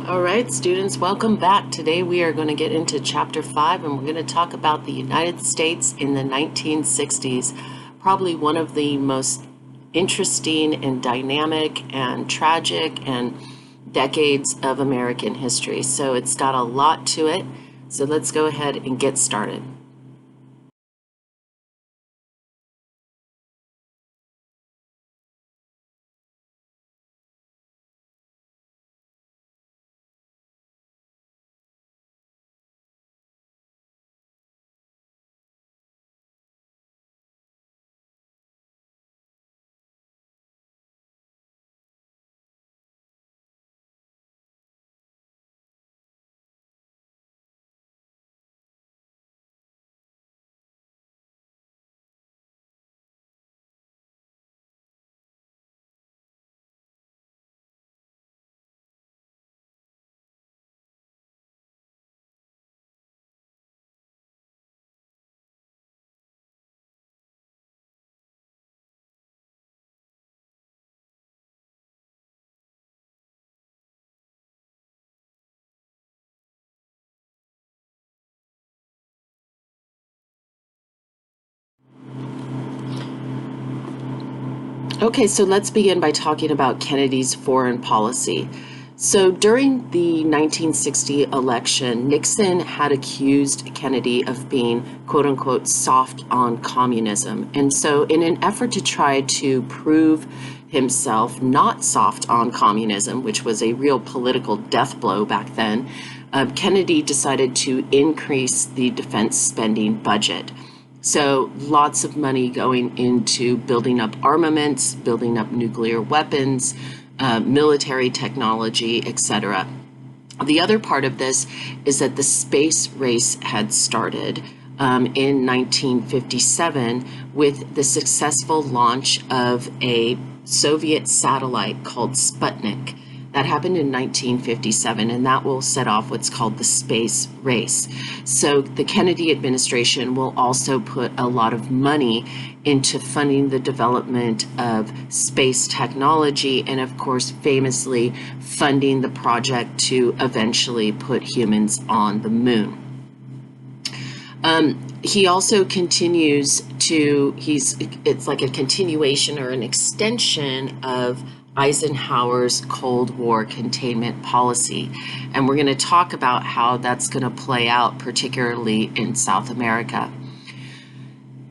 All right, students, welcome back. Today we are going to get into Chapter 5 and we're going to talk about the United States in the 1960s, probably one of the most interesting and dynamic and tragic and decades of American history. So it's got a lot to it. So let's go ahead and get started. Okay, so let's begin by talking about Kennedy's foreign policy. So during the 1960 election, Nixon had accused Kennedy of being, quote unquote, soft on communism. And so in an effort to try to prove himself not soft on communism, which was a real political death blow back then, Kennedy decided to increase the defense spending budget. So lots of money going into building up armaments, building up nuclear weapons, military technology, etc. The other part of this is that the space race had started in 1957 with the successful launch of a Soviet satellite called Sputnik. That happened in 1957, and that will set off what's called the space race. So the Kennedy administration will also put a lot of money into funding the development of space technology and, of course, famously funding the project to eventually put humans on the moon. He also continues to, it's like a continuation or an extension of Eisenhower's Cold War containment policy. And we're going to talk about how that's going to play out, particularly in South America.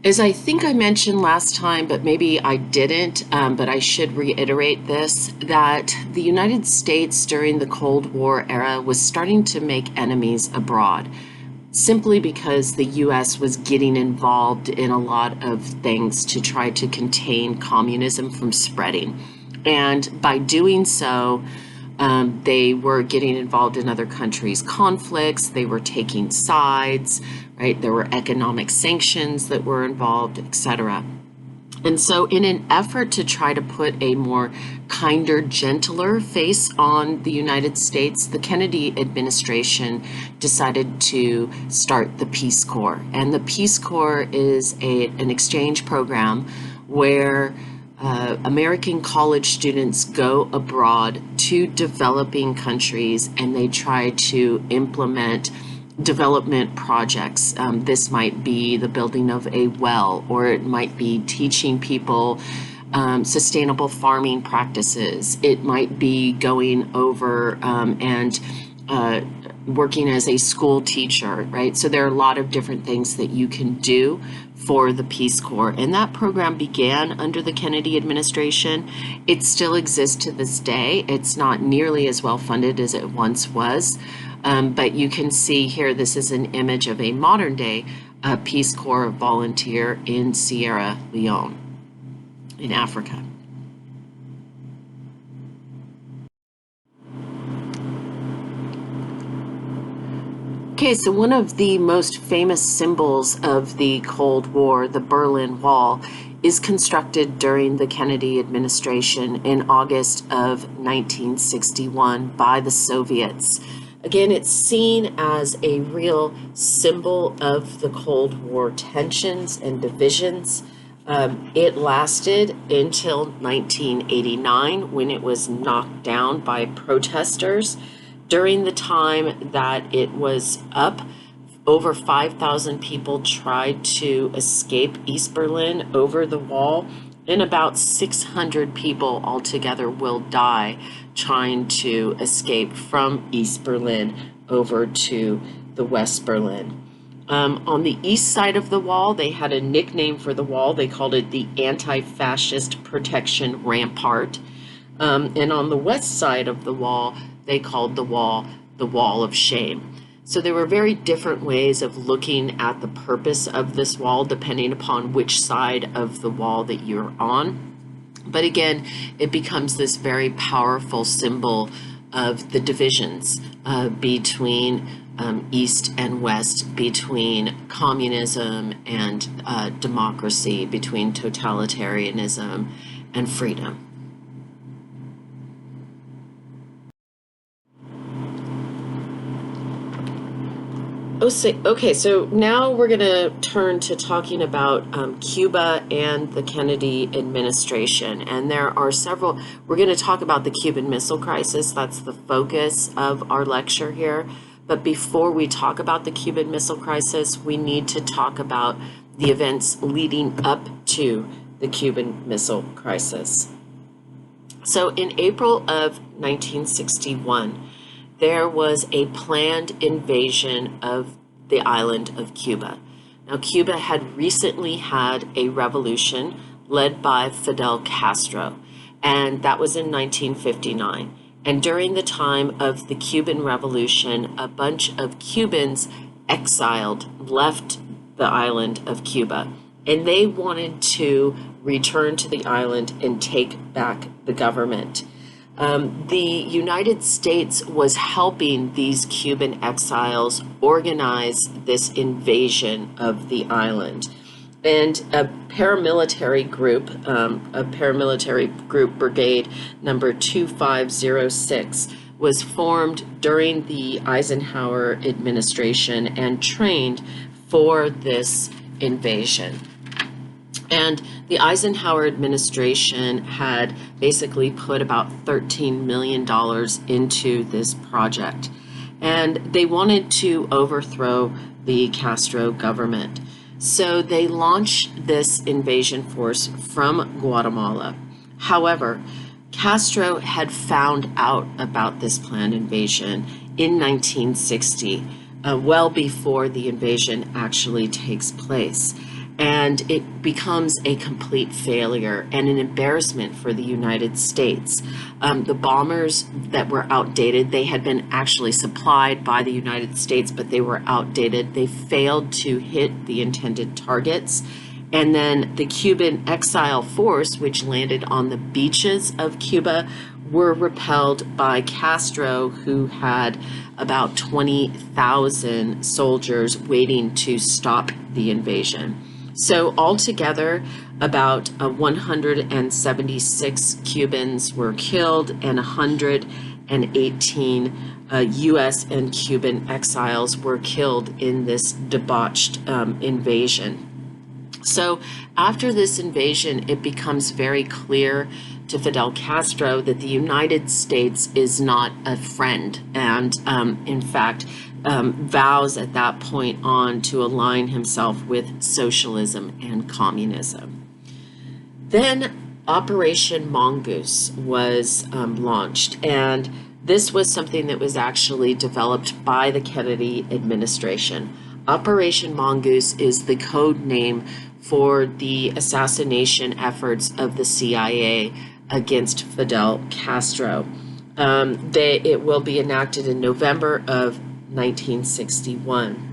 As I think I mentioned last time, but maybe I didn't, but I should reiterate this, that the United States during the Cold War era was starting to make enemies abroad, simply because the U.S. was getting involved in a lot of things to try to contain communism from spreading. And by doing so, they were getting involved in other countries' conflicts. They were taking sides, right? There were economic sanctions that were involved, etc. And so in an effort to try to put a more kinder, gentler face on the United States, the Kennedy administration decided to start the Peace Corps. And the Peace Corps is an exchange program where American college students go abroad to developing countries and they try to implement development projects. This might be the building of a well, or it might be teaching people sustainable farming practices. It might be going over and working as a school teacher, right? So there are a lot of different things that you can do for the Peace Corps. And that program began under the Kennedy administration. It still exists to this day. It's not nearly as well funded as it once was. But you can see here, this is an image of a modern day Peace Corps volunteer in Sierra Leone in Africa. Okay, so one of the most famous symbols of the Cold War, the Berlin Wall, is constructed during the Kennedy administration in August of 1961 by the Soviets. Again, it's seen as a real symbol of the Cold War tensions and divisions. It lasted until 1989 when it was knocked down by protesters. During the time that it was up, over 5,000 people tried to escape East Berlin over the wall, and about 600 people altogether will die trying to escape from East Berlin over to the West Berlin. On the east side of the wall, they had a nickname for the wall. They called it the Anti-Fascist Protection Rampart. And on the west side of the wall, they called the wall of shame. So there were very different ways of looking at the purpose of this wall, depending upon which side of the wall that you're on. But again, it becomes this very powerful symbol of the divisions between East and West, between communism and democracy, between totalitarianism and freedom. Okay, so now we're going to turn to talking about Cuba and the Kennedy administration. And there are several, we're going to talk about the Cuban Missile Crisis. That's the focus of our lecture here. But before we talk about the Cuban Missile Crisis, we need to talk about the events leading up to the Cuban Missile Crisis. So in April of 1961, there was a planned invasion of the island of Cuba. Now, Cuba had recently had a revolution led by Fidel Castro, and that was in 1959. And during the time of the Cuban Revolution, a bunch of Cubans left the island of Cuba, and they wanted to return to the island and take back the government. The United States was helping these Cuban exiles organize this invasion of the island. And a paramilitary group, Brigade number 2506, was formed during the Eisenhower administration and trained for this invasion. And the Eisenhower administration had basically put about $13 million into this project. And they wanted to overthrow the Castro government. So they launched this invasion force from Guatemala. However, Castro had found out about this planned invasion in 1960, well before the invasion actually takes place. And it becomes a complete failure and an embarrassment for the United States. The bombers that were outdated, they had been actually supplied by the United States, but they were outdated. They failed to hit the intended targets. And then the Cuban exile force, which landed on the beaches of Cuba, were repelled by Castro, who had about 20,000 soldiers waiting to stop the invasion. So altogether, about 176 Cubans were killed and 118 U.S. and Cuban exiles were killed in this debauched invasion. So after this invasion, it becomes very clear to Fidel Castro that the United States is not a friend, and in fact, vows at that point on to align himself with socialism and communism. Then Operation Mongoose was launched, and this was something that was actually developed by the Kennedy administration. Operation Mongoose is the code name for the assassination efforts of the CIA against Fidel Castro. It will be enacted in November of 1961.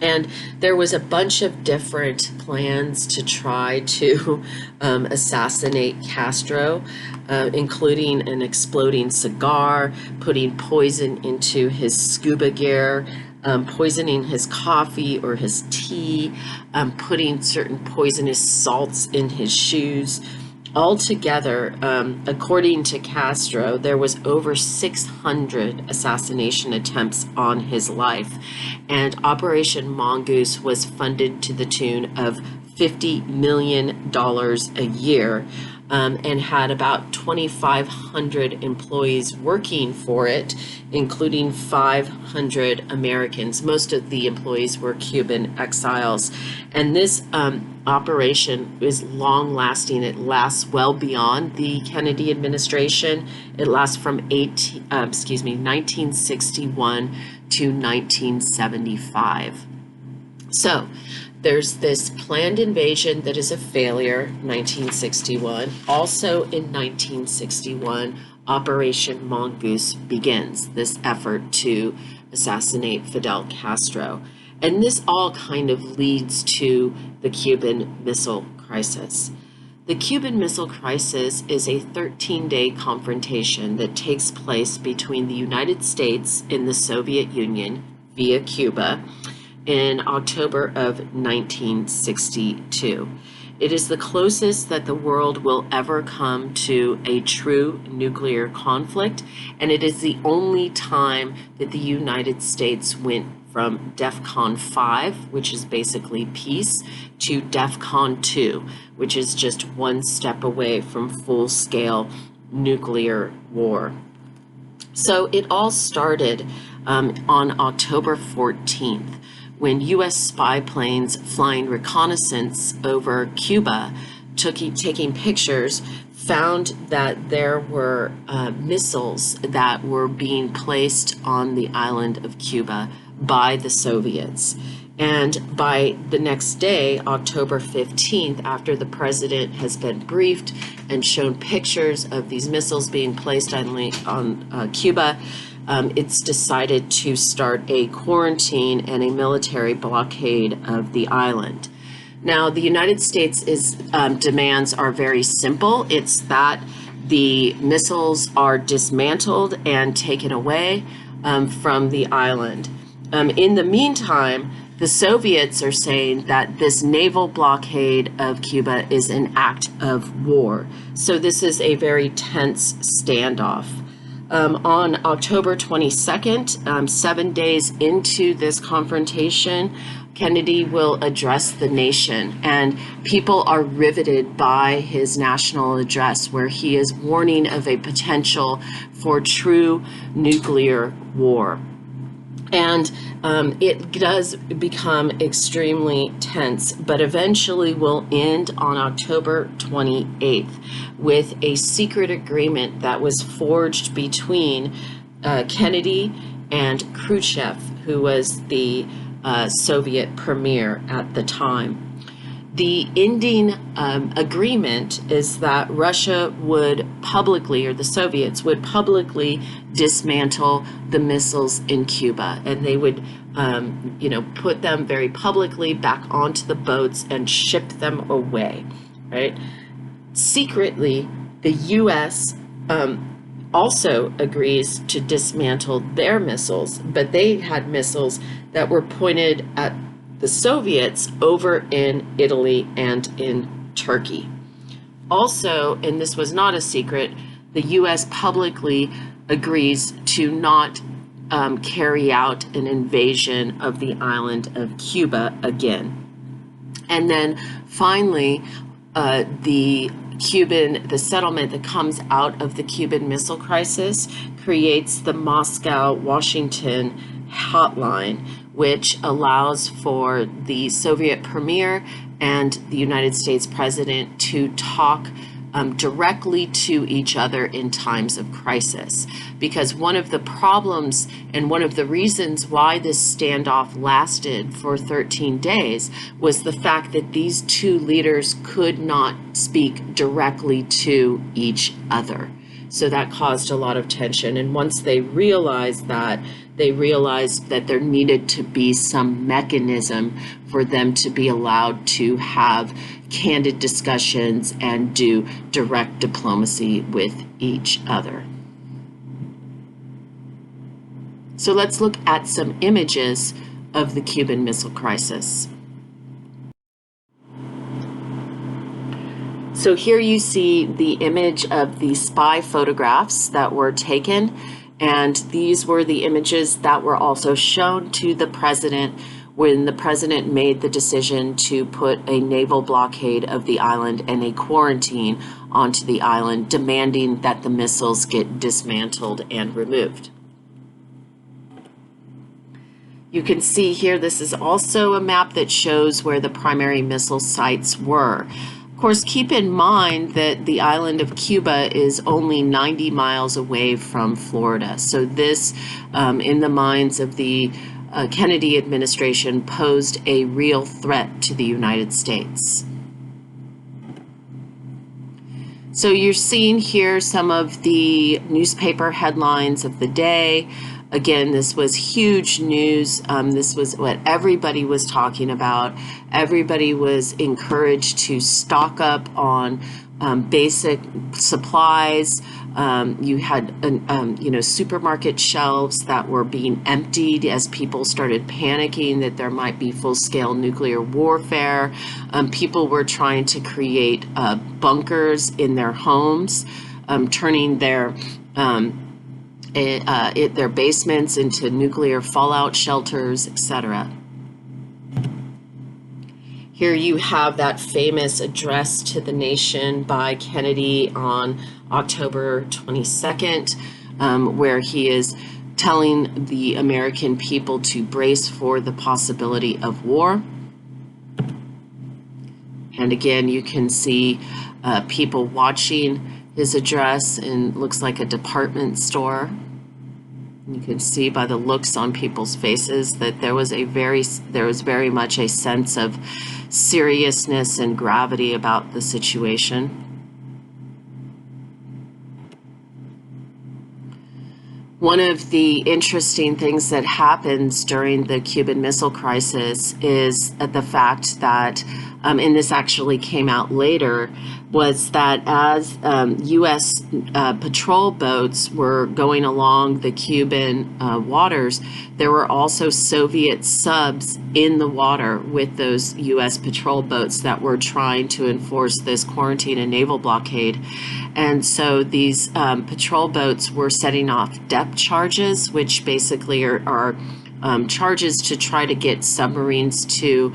And there was a bunch of different plans to try to assassinate Castro, including an exploding cigar, putting poison into his scuba gear, poisoning his coffee or his tea, putting certain poisonous salts in his shoes. Altogether, according to Castro, there was over 600 assassination attempts on his life, and Operation Mongoose was funded to the tune of $50 million a year and had about 2,500 employees working for it, including 500 Americans. Most of the employees were Cuban exiles. And this operation is long-lasting. It lasts well beyond the Kennedy administration. It lasts from 1961 to 1975. So there's this planned invasion that is a failure, 1961. Also in 1961, Operation Mongoose begins, this effort to assassinate Fidel Castro. And this all kind of leads to the Cuban Missile Crisis. The Cuban Missile Crisis is a 13-day confrontation that takes place between the United States and the Soviet Union via Cuba in October of 1962. It is the closest that the world will ever come to a true nuclear conflict, and it is the only time that the United States went from DEFCON 5, which is basically peace, to DEFCON 2, which is just one step away from full-scale nuclear war. So it all started on October 14th, when U.S. spy planes flying reconnaissance over Cuba, taking pictures, found that there were missiles that were being placed on the island of Cuba by the Soviets. And by the next day, October 15th, after the president has been briefed and shown pictures of these missiles being placed on Cuba, it's decided to start a quarantine and a military blockade of the island. Now, the United States' demands are very simple. It's that the missiles are dismantled and taken away from the island. In the meantime, the Soviets are saying that this naval blockade of Cuba is an act of war. So this is a very tense standoff. On October 22nd, 7 days into this confrontation, Kennedy will address the nation, and people are riveted by his national address, where he is warning of a potential for true nuclear war. And it does become extremely tense, but eventually will end on October 28th with a secret agreement that was forged between Kennedy and Khrushchev, who was the Soviet premier at the time. The ending agreement is that Russia would publicly, or the Soviets would publicly dismantle the missiles in Cuba, and they would, put them very publicly back onto the boats and ship them away, right? Secretly, the U.S. Also agrees to dismantle their missiles, but they had missiles that were pointed at the Soviets over in Italy and in Turkey. Also, and this was not a secret, the U.S. publicly agrees to not carry out an invasion of the island of Cuba again. And then finally, the settlement that comes out of the Cuban Missile Crisis creates the Moscow-Washington hotline, which allows for the Soviet premier and the United States president to talk directly to each other in times of crisis. Because one of the problems and one of the reasons why this standoff lasted for 13 days was the fact that these two leaders could not speak directly to each other. So that caused a lot of tension. And once they realized that there needed to be some mechanism for them to be allowed to have candid discussions and do direct diplomacy with each other. So let's look at some images of the Cuban Missile Crisis. So here you see the image of the spy photographs that were taken, and these were the images that were also shown to the president when the president made the decision to put a naval blockade of the island and a quarantine onto the island, demanding that the missiles get dismantled and removed. You can see here, this is also a map that shows where the primary missile sites were. Of course, keep in mind that the island of Cuba is only 90 miles away from Florida. So this, in the minds of the Kennedy administration, posed a real threat to the United States. So you're seeing here some of the newspaper headlines of the day. Again, this was huge news. This was what everybody was talking about. Everybody was encouraged to stock up on basic supplies. You had, supermarket shelves that were being emptied as people started panicking that there might be full-scale nuclear warfare. People were trying to create bunkers in their homes, turning their basements into nuclear fallout shelters, etc. Here you have that famous address to the nation by Kennedy on October 22nd, where he is telling the American people to brace for the possibility of war. And again, you can see people watching his address, and looks like a department store. You can see by the looks on people's faces that there was very much a sense of seriousness and gravity about the situation. One of the interesting things that happens during the Cuban Missile Crisis is the fact that, and this actually came out later, was that as U.S. patrol boats were going along the Cuban waters, there were also Soviet subs in the water with those U.S. patrol boats that were trying to enforce this quarantine and naval blockade. And so these patrol boats were setting off depth charges, which basically are charges to try to get submarines to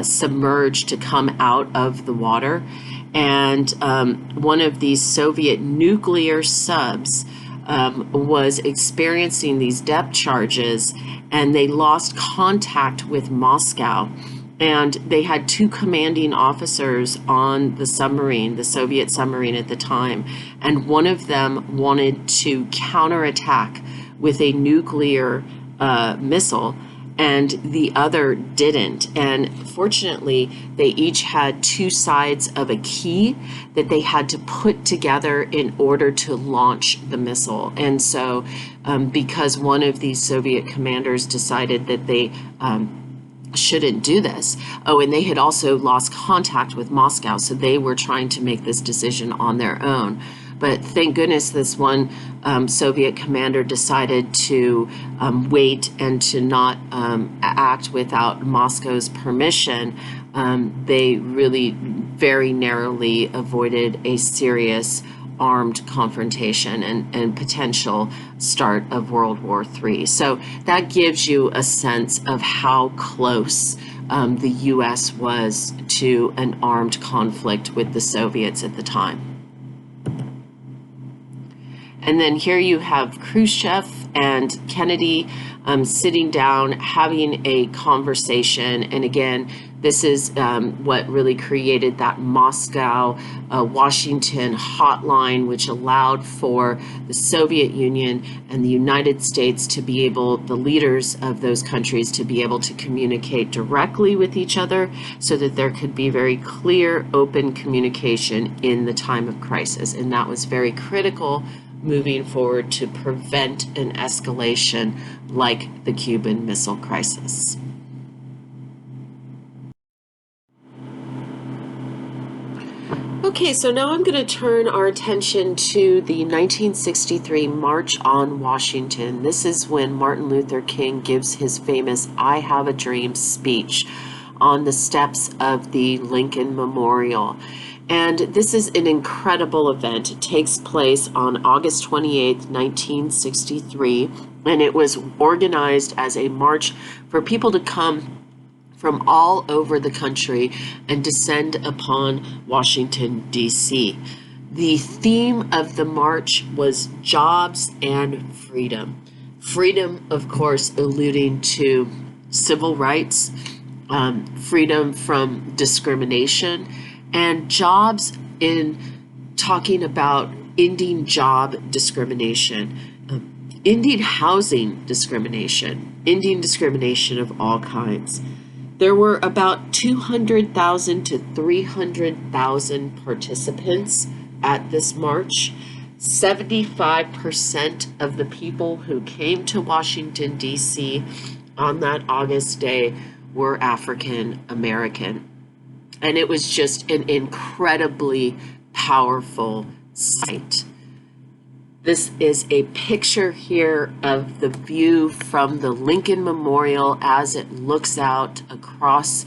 submerge, to come out of the water. And one of these Soviet nuclear subs was experiencing these depth charges, and they lost contact with Moscow. And they had two commanding officers on the submarine, the Soviet submarine at the time, and one of them wanted to counterattack with a nuclear missile, and the other didn't. And fortunately, they each had two sides of a key that they had to put together in order to launch the missile. And so because one of these Soviet commanders decided that they shouldn't do this. Oh, and they had also lost contact with Moscow, so they were trying to make this decision on their own. But thank goodness this one Soviet commander decided to wait and to not act without Moscow's permission. They really very narrowly avoided a serious armed confrontation and potential start of World War III. So that gives you a sense of how close the U.S. was to an armed conflict with the Soviets at the time. And then here you have Khrushchev and Kennedy sitting down, having a conversation. And again, this is what really created that Moscow-Washington hotline, which allowed for the Soviet Union and the United States to be able, the leaders of those countries, to be able to communicate directly with each other so that there could be very clear, open communication in the time of crisis. And that was very critical moving forward to prevent an escalation like the Cuban Missile Crisis. Okay, so now I'm going to turn our attention to the 1963 March on Washington. This is when Martin Luther King gives his famous "I Have a Dream" speech on the steps of the Lincoln Memorial. And this is an incredible event. It takes place on August 28th, 1963, and it was organized as a march for people to come from all over the country and descend upon Washington, D.C. The theme of the march was jobs and freedom. Freedom, of course, alluding to civil rights, freedom from discrimination, and jobs in talking about ending job discrimination, ending housing discrimination, ending discrimination of all kinds. There were about 200,000 to 300,000 participants at this march. 75% of the people who came to Washington, D.C. on that August day were African American. And it was just an incredibly powerful sight. This is a picture here of the view from the Lincoln Memorial as it looks out across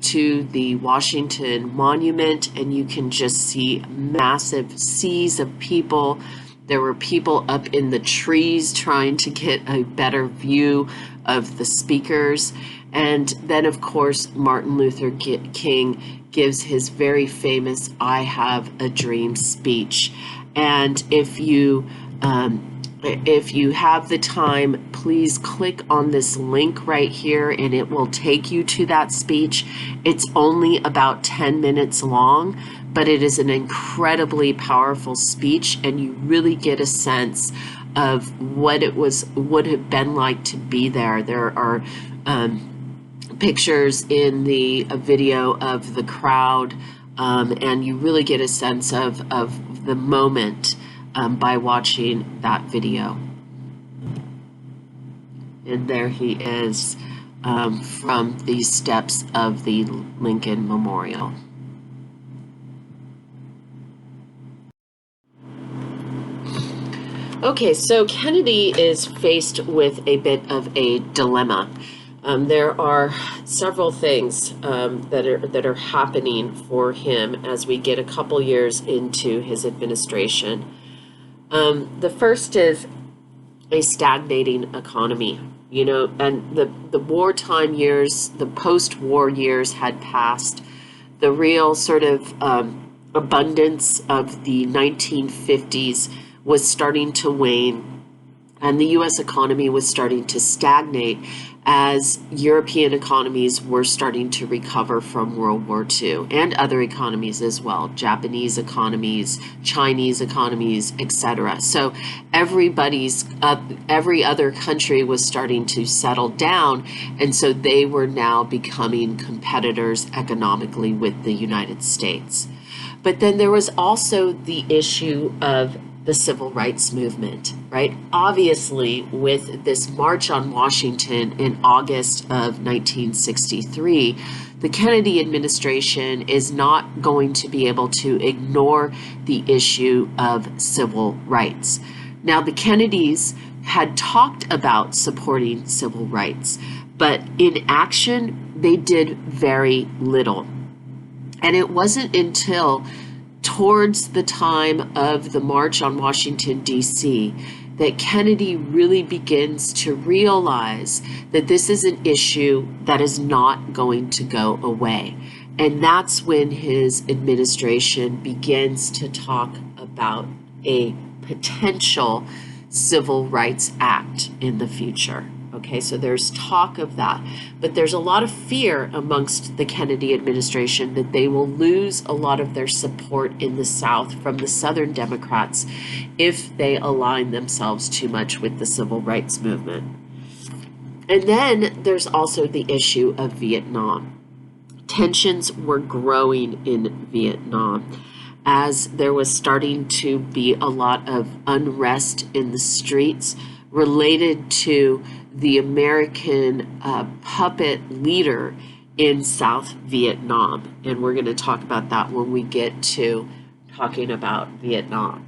to the Washington Monument, and you can just see massive seas of people. There were people up in the trees trying to get a better view of the speakers. And then, of course, Martin Luther King gives his very famous "I Have a Dream" speech. And if you have the time, please click on this link right here and it will take you to that speech. It's only about 10 minutes long, but it is an incredibly powerful speech, and you really get a sense of what it would have been like to be there. There are pictures in the video of the crowd, and you really get a sense of the moment by watching that video. And there he is from the steps of the Lincoln Memorial. Okay, so Kennedy is faced with a bit of a dilemma. There are several things that are happening for him as we get a couple years into his administration. The first is a stagnating economy, and the wartime years, the post-war years had passed. The real sort of abundance of the 1950s was starting to wane, and the U.S. economy was starting to stagnate as European economies were starting to recover from World War II, and other economies as well, Japanese economies, Chinese economies, etc. So every other country was starting to settle down, and so they were now becoming competitors economically with the United States. But then there was also the issue of the civil rights movement, right? Obviously, with this March on Washington in August of 1963, the Kennedy administration is not going to be able to ignore the issue of civil rights. Now, the Kennedys had talked about supporting civil rights, but in action, they did very little. And it wasn't until towards the time of the March on Washington, D.C., that Kennedy really begins to realize that this is an issue that is not going to go away. And that's when his administration begins to talk about a potential Civil Rights Act in the future. Okay, so there's talk of that, but there's a lot of fear amongst the Kennedy administration that they will lose a lot of their support in the South from the Southern Democrats if they align themselves too much with the civil rights movement. And then there's also the issue of Vietnam. Tensions were growing in Vietnam as there was starting to be a lot of unrest in the streets related to the American puppet leader in South Vietnam. And we're going to talk about that when we get to talking about Vietnam.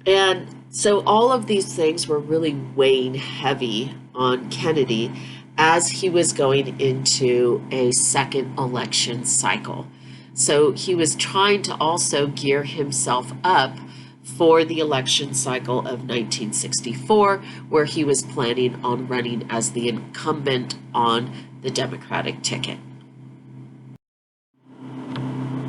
And so all of these things were really weighing heavy on Kennedy as he was going into a second election cycle. So he was trying to also gear himself up for the election cycle of 1964, where he was planning on running as the incumbent on the Democratic ticket.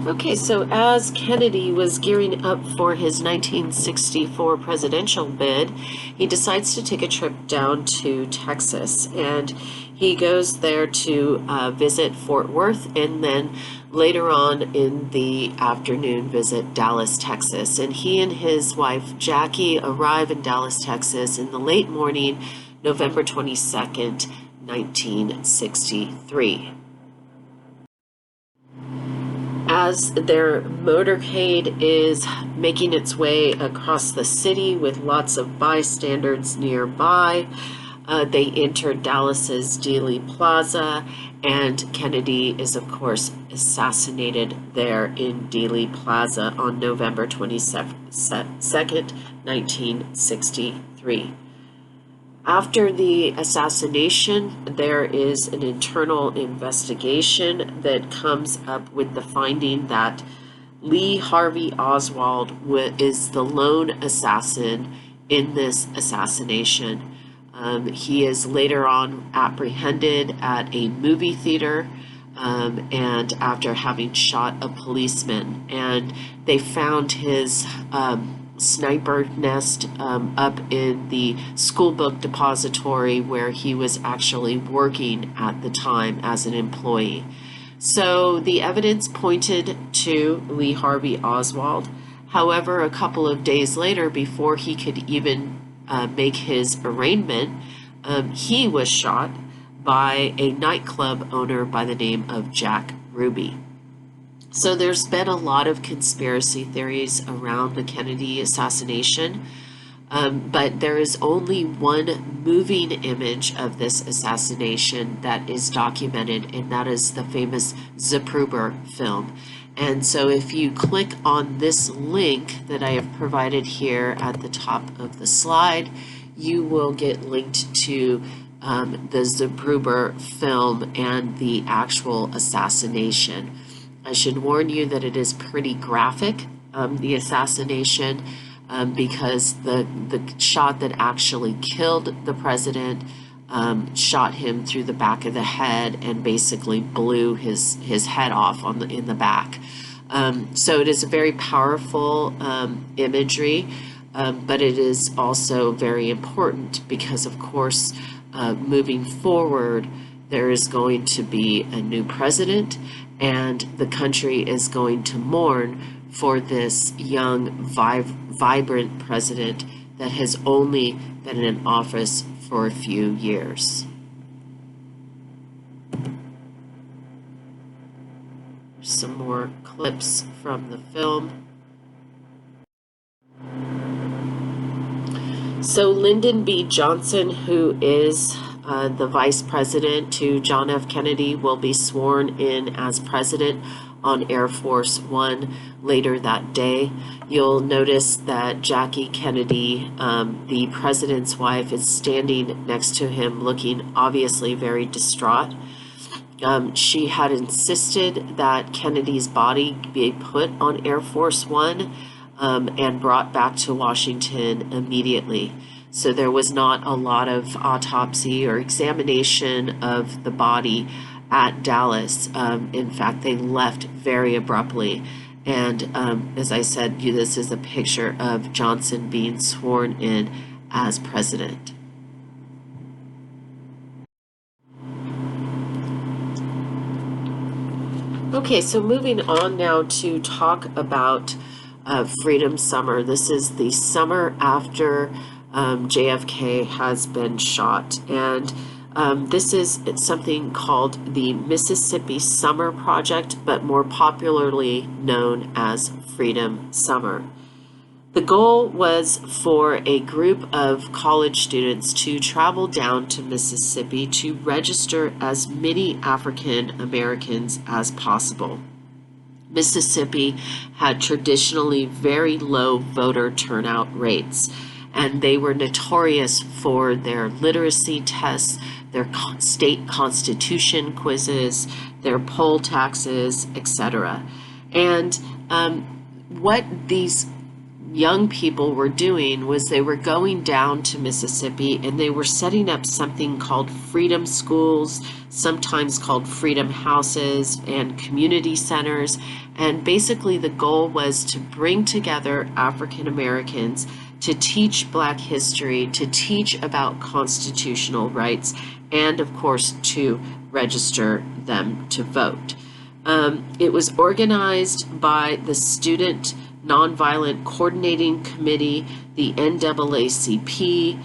Okay, so as Kennedy was gearing up for his 1964 presidential bid, he decides to take a trip down to Texas, and he goes there to visit Fort Worth, and then later on in the afternoon visit Dallas, Texas. And he and his wife Jackie arrive in Dallas, Texas in the late morning, November 22nd, 1963. As their motorcade is making its way across the city with lots of bystanders nearby, they enter Dallas's Dealey Plaza, and Kennedy is, of course, assassinated there in Dealey Plaza on November 22nd, 1963. After the assassination, there is an internal investigation that comes up with the finding that Lee Harvey Oswald is the lone assassin in this assassination. He is later on apprehended at a movie theater and after having shot a policeman, and they found his sniper nest up in the school book depository where he was actually working at the time as an employee. So the evidence pointed to Lee Harvey Oswald. However, a couple of days later, before he could even make his arraignment, he was shot by a nightclub owner by the name of Jack Ruby. So there's been a lot of conspiracy theories around the Kennedy assassination, but there is only one moving image of this assassination that is documented, and that is the famous Zapruder film. And so if you click on this link that I have provided here at the top of the slide, you will get linked to the Zapruder film and the actual assassination. I should warn you that it is pretty graphic, the assassination, because the shot that actually killed the president shot him through the back of the head and basically blew his head off in the back. So it is a very powerful imagery, but it is also very important because, of course, moving forward, there is going to be a new president, and the country is going to mourn for this young, vibrant president that has only been in office for a few years. Some more clips from the film. So Lyndon B. Johnson, who is the vice president to John F. Kennedy, will be sworn in as president on Air Force One later that day. You'll notice that Jackie Kennedy, the president's wife, is standing next to him looking obviously very distraught. She had insisted that Kennedy's body be put on Air Force One and brought back to Washington immediately. So there was not a lot of autopsy or examination of the body at Dallas. In fact, they left very abruptly. And as I said, this is a picture of Johnson being sworn in as president. Okay, so moving on now to talk about Freedom Summer. This is the summer after JFK has been shot, and this is something called the Mississippi Summer Project, but more popularly known as Freedom Summer. The goal was for a group of college students to travel down to Mississippi to register as many African Americans as possible. Mississippi had traditionally very low voter turnout rates, and they were notorious for their literacy tests, their state constitution quizzes, their poll taxes, etc. And what these young people were doing was they were going down to Mississippi and they were setting up something called freedom schools, sometimes called freedom houses and community centers. And basically the goal was to bring together African Americans to teach Black history, to teach about constitutional rights, and of course to register them to vote. It was organized by the Student Nonviolent Coordinating Committee, the NAACP,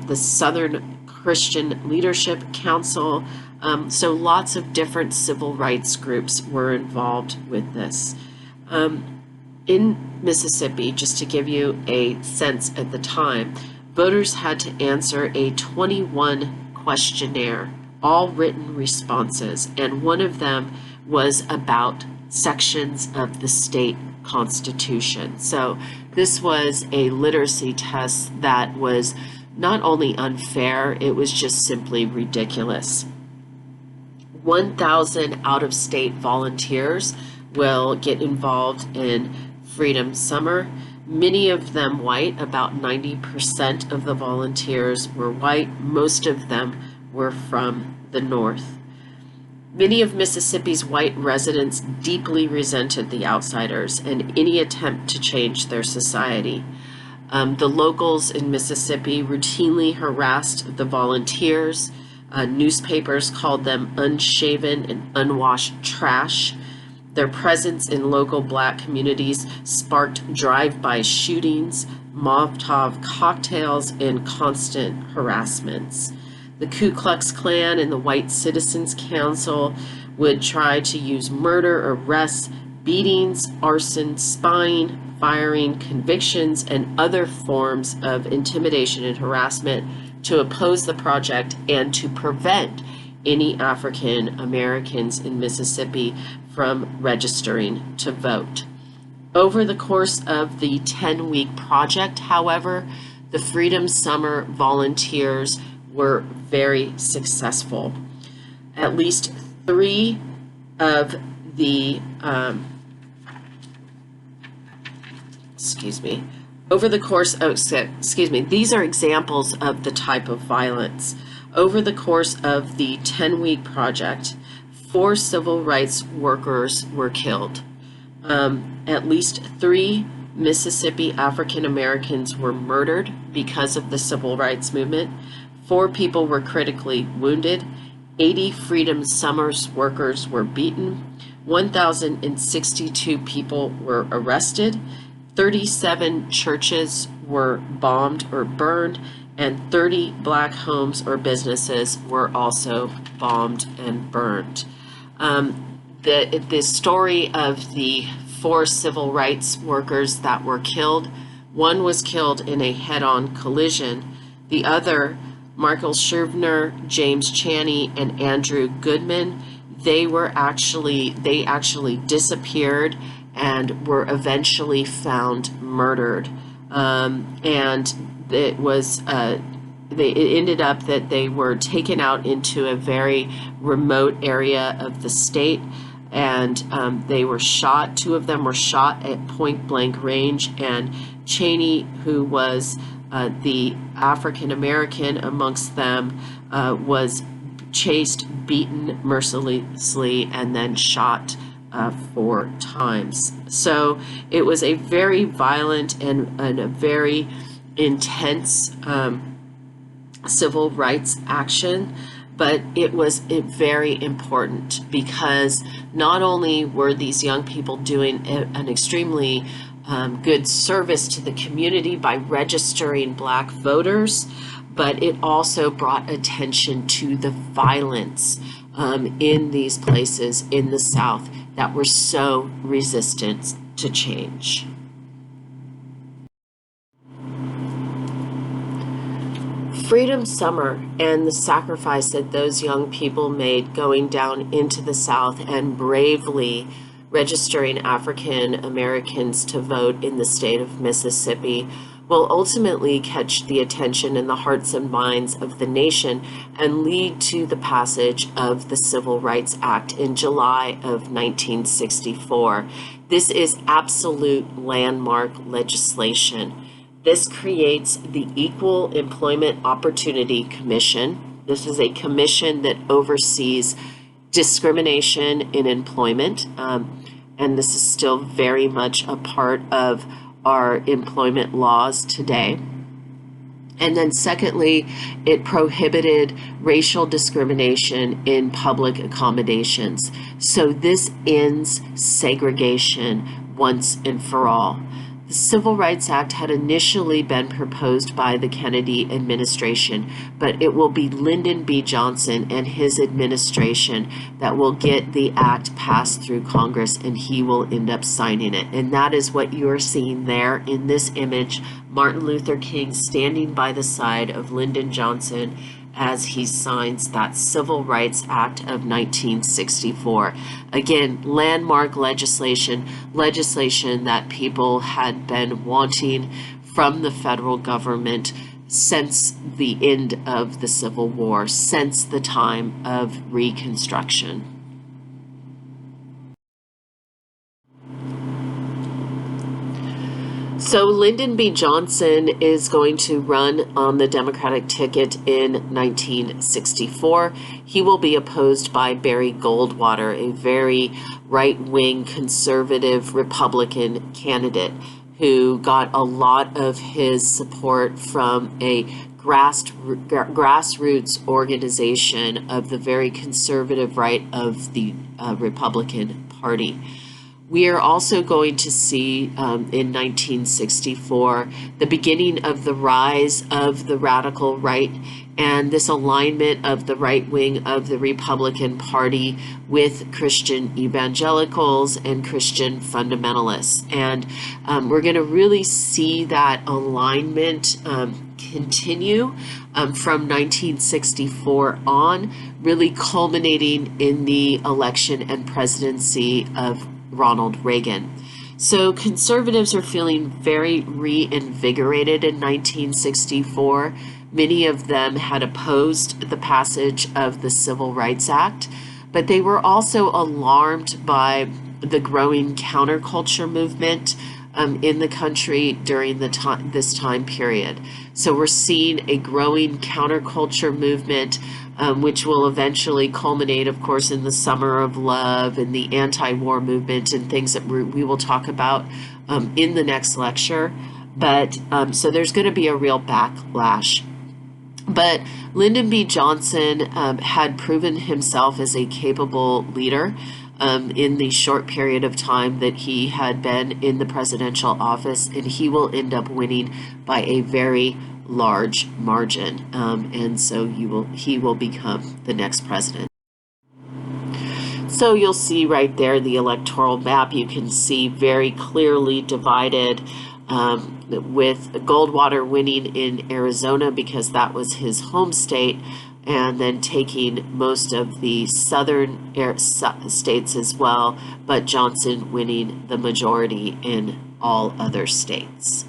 the Southern Christian Leadership Council. So lots of different civil rights groups were involved with this. In Mississippi, just to give you a sense at the time, voters had to answer a 21 questionnaire, all written responses, and one of them was about sections of the state constitution. So this was a literacy test that was not only unfair, it was just simply ridiculous. 1,000 out-of-state volunteers will get involved in Freedom Summer, many of them white. About 90% of the volunteers were white. Most of them were from the North. Many of Mississippi's white residents deeply resented the outsiders and any attempt to change their society. The locals in Mississippi routinely harassed the volunteers. Newspapers called them unshaven and unwashed trash. Their presence in local Black communities sparked drive-by shootings, Molotov cocktails, and constant harassments. The Ku Klux Klan and the White Citizens Council would try to use murder, arrests, beatings, arson, spying, firing, convictions, and other forms of intimidation and harassment to oppose the project and to prevent any African Americans in Mississippi from registering to vote. Over the course of the 10-week project, however, the Freedom Summer volunteers were very successful. At least 3 of the, over the course of, these are examples of the type of violence. Over the course of the 10-week project, 4 civil rights workers were killed. At least 3 Mississippi African Americans were murdered because of the civil rights movement. 4 people were critically wounded. 80 Freedom Summers workers were beaten. 1,062 people were arrested. 37 churches were bombed or burned, and 30 Black homes or businesses were also bombed and burned. The story of the 4 civil rights workers that were killed, one was killed in a head-on collision. The other, Michael Scrivener, James Chaney, and Andrew Goodman, they actually disappeared and were eventually found murdered. And it was it ended up that they were taken out into a very remote area of the state, and they were shot. 2 of them were shot at point blank range, and Chaney, who was the African American amongst them, was chased, beaten mercilessly, and then shot 4 times. So it was a very violent and a very intense civil rights action, but it was very important because not only were these young people doing an extremely good service to the community by registering Black voters, but it also brought attention to the violence in these places in the South that were so resistant to change. Freedom Summer and the sacrifice that those young people made going down into the South and bravely registering African Americans to vote in the state of Mississippi will ultimately catch the attention and the hearts and minds of the nation and lead to the passage of the Civil Rights Act in July of 1964. This is absolute landmark legislation. This creates the Equal Employment Opportunity Commission. This is a commission that oversees discrimination in employment, and this is still very much a part of our employment laws today. And then secondly, it prohibited racial discrimination in public accommodations. So this ends segregation once and for all. The Civil Rights Act had initially been proposed by the Kennedy administration, but it will be Lyndon B. Johnson and his administration that will get the act passed through Congress, and he will end up signing it. And that is what you're seeing there in this image, Martin Luther King standing by the side of Lyndon Johnson as he signs that Civil Rights Act of 1964. Again, landmark legislation that people had been wanting from the federal government since the end of the Civil War, since the time of Reconstruction. So Lyndon B. Johnson is going to run on the Democratic ticket in 1964. He will be opposed by Barry Goldwater, a very right-wing conservative Republican candidate who got a lot of his support from a grassroots organization of the very conservative right of the Republican Party. We are also going to see in 1964 the beginning of the rise of the radical right and this alignment of the right wing of the Republican Party with Christian evangelicals and Christian fundamentalists. And we're going to really see that alignment continue from 1964 on, really culminating in the election and presidency of Ronald Reagan. So conservatives are feeling very reinvigorated in 1964. Many of them had opposed the passage of the Civil Rights Act, but they were also alarmed by the growing counterculture movement in the country during this time period. So we're seeing a growing counterculture movement, which will eventually culminate, of course, in the Summer of Love and the anti-war movement and things that we will talk about in the next lecture. But so there's going to be a real backlash. But Lyndon B. Johnson had proven himself as a capable leader in the short period of time that he had been in the presidential office, and he will end up winning by a very large margin, and so he will become the next president. So you'll see right there the electoral map. You can see very clearly divided, with Goldwater winning in Arizona because that was his home state, and then taking most of the southern states as well, but Johnson winning the majority in all other states.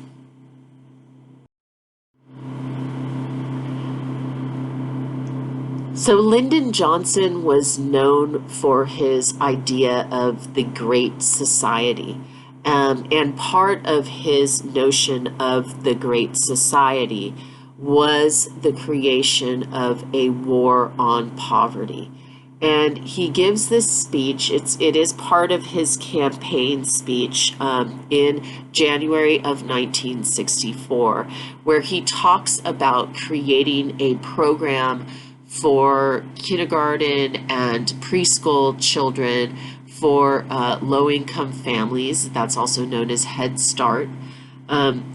So Lyndon Johnson was known for his idea of the Great Society. And part of his notion of the Great Society was the creation of a war on poverty. And he gives this speech, it is part of his campaign speech in January of 1964, where he talks about creating a program for kindergarten and preschool children for low-income families. That's also known as Head Start.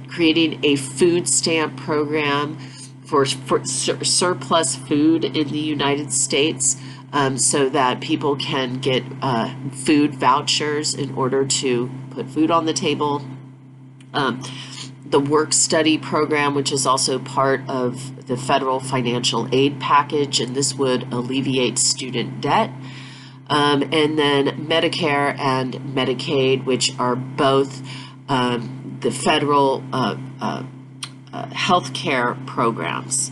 Creating a food stamp program for surplus food in the United States, so that people can get food vouchers in order to put food on the table. The work study program, which is also part of the federal financial aid package, and this would alleviate student debt. And then Medicare and Medicaid, which are both the federal health care programs.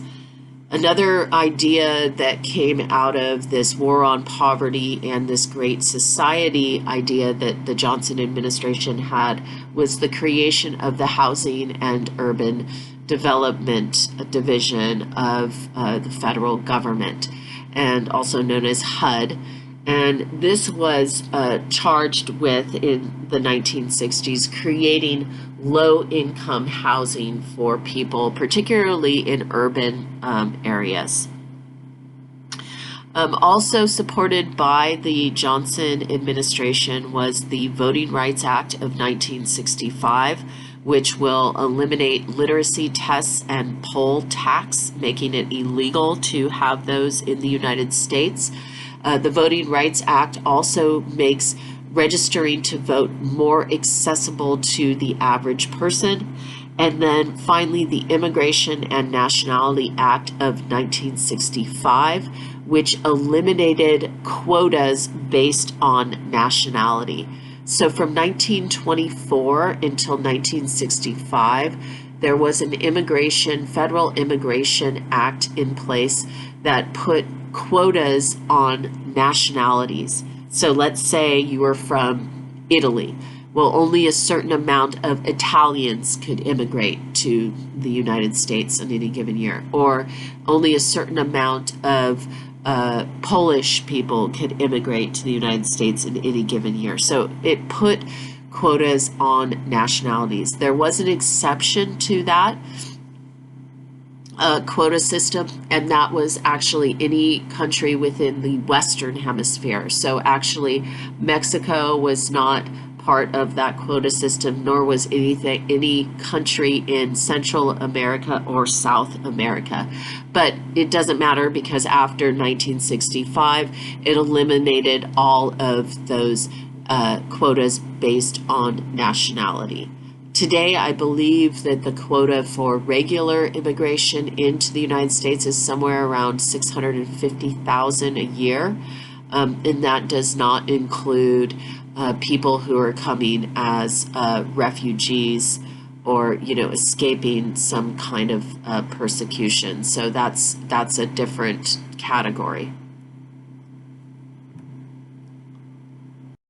Another idea that came out of this war on poverty and this Great Society idea that the Johnson administration had was the creation of the Housing and Urban Development Division of the federal government, and also known as HUD. And this was charged with, in the 1960s, creating low-income housing for people, particularly in urban areas. Also supported by the Johnson administration was the Voting Rights Act of 1965, which will eliminate literacy tests and poll tax, making it illegal to have those in the United States. The Voting Rights Act also makes registering to vote more accessible to the average person. And then finally, the Immigration and Nationality Act of 1965, which eliminated quotas based on nationality. So from 1924 until 1965, there was an Federal Immigration Act in place that put quotas on nationalities. So let's say you were from Italy. Well, only a certain amount of Italians could immigrate to the United States in any given year, or only a certain amount of Polish people could immigrate to the United States in any given year. So it put quotas on nationalities. There was an exception to that quota system, and that was actually any country within the Western Hemisphere. So actually, Mexico was not part of that quota system, nor was any country in Central America or South America. But it doesn't matter, because after 1965, it eliminated all of those quotas based on nationality. Today, I believe that the quota for regular immigration into the United States is somewhere around 650,000 a year, and that does not include people who are coming as refugees or, escaping some kind of persecution. So that's a different category.